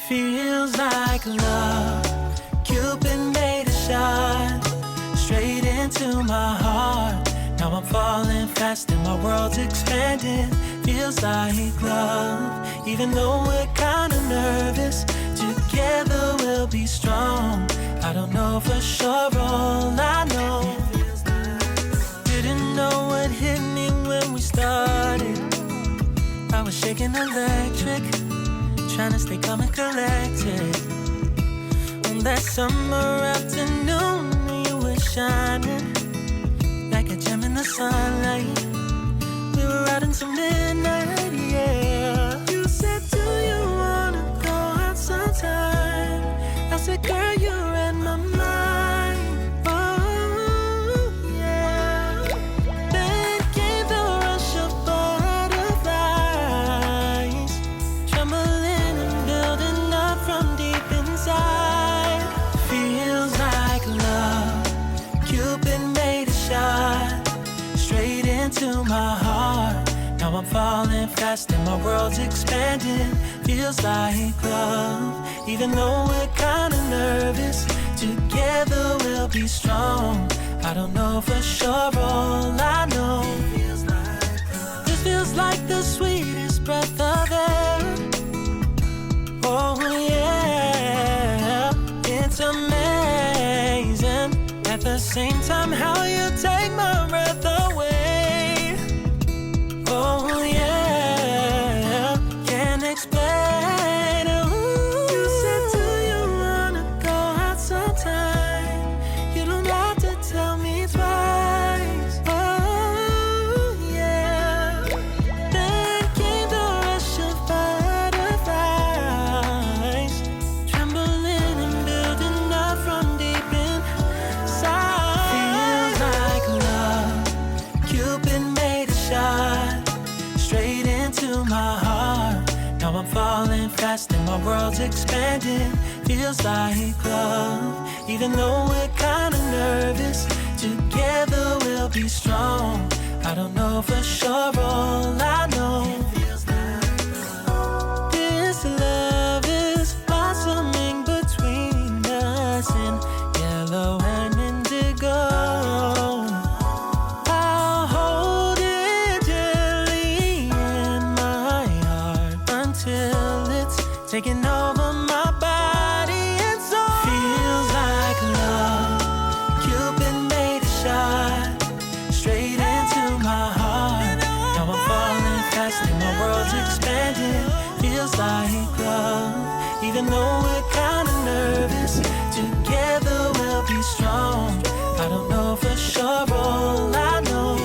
Feels like love. Cupid made a shot straight into my heart. Now I'm falling fast and my world's expanding. Feels like love. Even though we're kinda nervous, together we'll be strong. I don't know for sure, all I know. Didn't know what hit me when we started. I was shaking electric, trying to stay calm and collected. On that summer afternoon, you were shining like a gem in the sunlight. We were out until midnight, yeah. You said, do you wanna go out sometime? I said, girl, you read my mind. Oh, yeah. Then came the rush of butterflies, trembling and building up from deep inside. Feels like love. Cupid made a shot straight into my heart. Now I'm falling fast and my world's expanding. Feels like love. Even though we're kinda nervous, together we'll be strong. I don't know for sure, all I know. This feels like the sweetest breath of air. Oh yeah, it's amazing. At the same time, how you take my breath away. Oh yeah, can't explain. Ooh. You said, do you wanna go out sometime? You don't have to tell me twice. Oh yeah. Then came the rush of butterflies, trembling and building up from deep inside. Feels like love. Cupid made a shot straight into my heart. Now I'm falling fast and my world's expanding. Feels like love. Even though we're kinda nervous, together we'll be strong. I don't know for sure, all I know. This love is blossoming between us in yellow and indigo. I'll hold it gently in my heart until it's taking over my body and soul. Feels like love. Cupid made a shot straight into my heart. Now I'm falling fast and my world's expanding. Feels like love. Even though we're kinda nervous, together we'll be strong. I don't know for sure, all I know.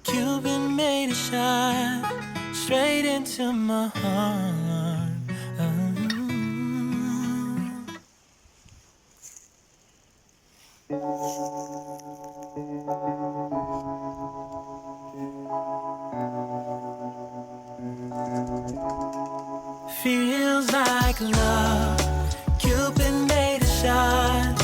Cupid made a shot straight into my heart. Feels like love. Cupid made a shot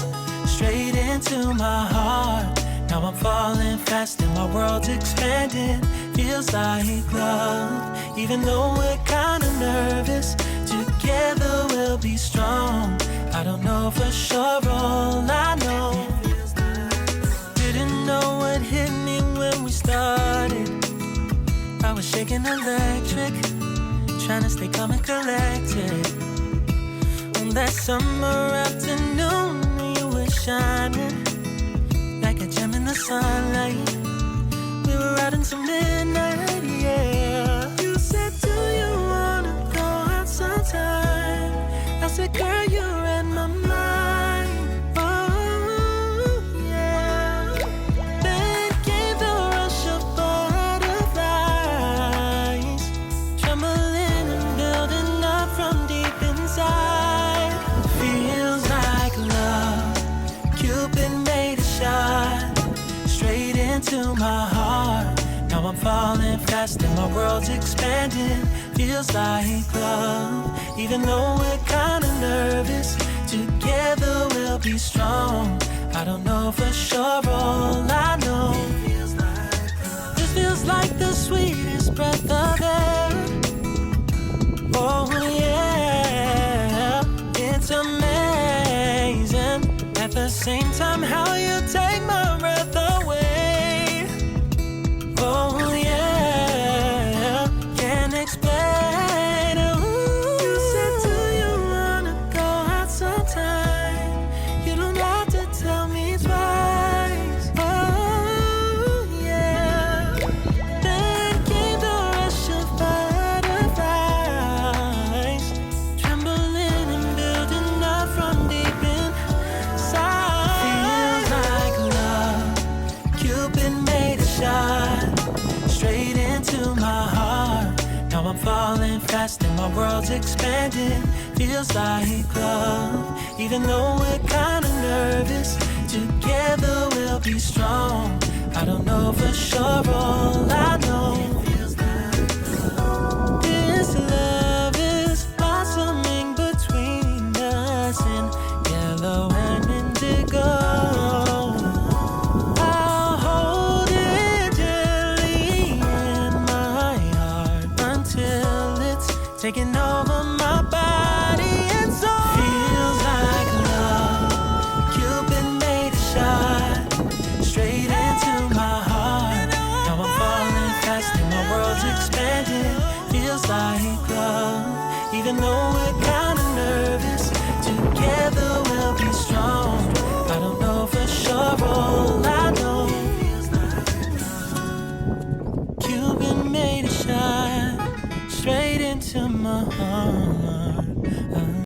straight into my heart. Now I'm falling fast and my world's expanding. Feels like love. Even though we're kinda nervous, together we'll be strong. I don't know for sure, all I know. Didn't know what hit me when we started. I was shaking electric, trying to stay calm and collected. On that summer afternoon, you were shining like a gem in the sunlight. We were out until midnight, yeah. You said, do you wanna go out sometime? I said, girl, you read my mind. Oh yeah. Then came the rush of butterflies, trembling and building up from deep inside. Feels like love. Cupid made a shot straight into my heart. Now I'm falling fast and my world's expanding. Feels like love. Even though we're kinda nervous, together we'll be strong. I don't know for sure, all I know. This feels like the sweetest breath of air. Oh the same time, how you take my breath away. Oh yeah, can't explain. Ooh. You said, do you wanna go out sometime? You don't have to tell me twice. Oh yeah. Then came the rush of butterflies, trembling and building up from deep inside. Feels like love. Cupid made a shot straight into my heart. Now I'm falling fast and my world's expanding. Feels like love, even though we're kinda nervous. Together we'll be strong. I don't know for sure, all I know. This love is blossoming between us in yellow and indigo. I'll hold it gently in my heart until it's taking over